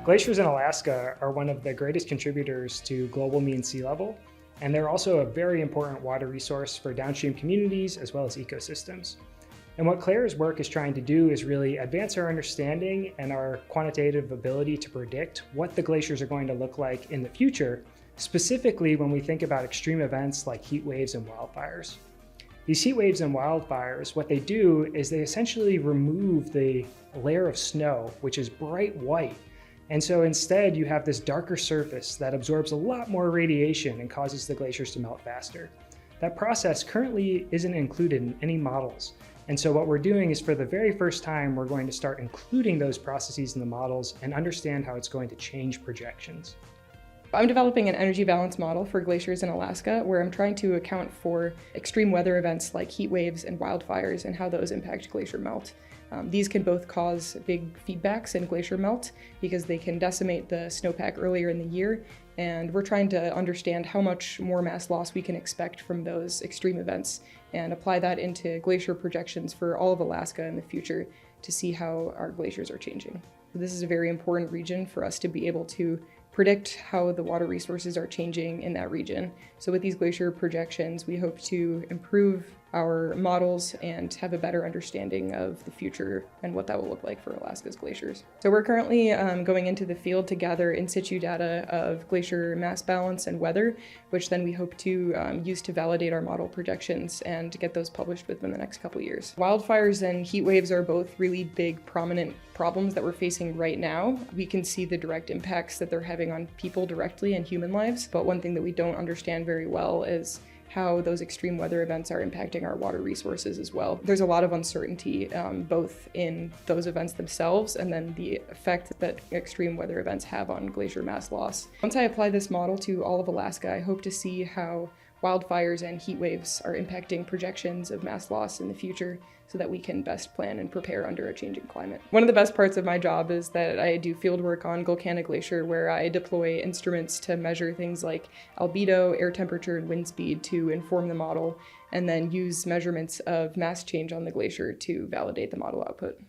Glaciers in Alaska are one of the greatest contributors to global mean sea level, and they're also a very important water resource for downstream communities as well as ecosystems. And what Claire's work is trying to do is really advance our understanding and our quantitative ability to predict what the glaciers are going to look like in the future, specifically when we think about extreme events like heat waves and wildfires. These heat waves and wildfires, what they do is they essentially remove the layer of snow, which is bright white. And so instead you have this darker surface that absorbs a lot more radiation and causes the glaciers to melt faster. That process currently isn't included in any models. And so what we're doing is, for the very first time, we're going to start including those processes in the models and understand how it's going to change projections. I'm developing an energy balance model for glaciers in Alaska, where I'm trying to account for extreme weather events like heat waves and wildfires and how those impact glacier melt. These can both cause big feedbacks in glacier melt because they can decimate the snowpack earlier in the year, and we're trying to understand how much more mass loss we can expect from those extreme events and apply that into glacier projections for all of Alaska in the future to see how our glaciers are changing. This is a very important region for us to be able to predict how the water resources are changing in that region. So with these glacier projections, we hope to improve our models and have a better understanding of the future and what that will look like for Alaska's glaciers. So we're currently going into the field to gather in situ data of glacier mass balance and weather, which then we hope to use to validate our model projections and to get those published within the next couple of years. Wildfires and heat waves are both really big, prominent problems that we're facing right now. We can see the direct impacts that they're having on people directly and human lives, but one thing that we don't understand very well is how those extreme weather events are impacting our water resources as well. There's a lot of uncertainty both in those events themselves and then the effect that extreme weather events have on glacier mass loss. Once I apply this model to all of Alaska, I hope to see how wildfires and heat waves are impacting projections of mass loss in the future so that we can best plan and prepare under a changing climate. One of the best parts of my job is that I do field work on Gulkana Glacier, where I deploy instruments to measure things like albedo, air temperature, and wind speed to inform the model, and then use measurements of mass change on the glacier to validate the model output.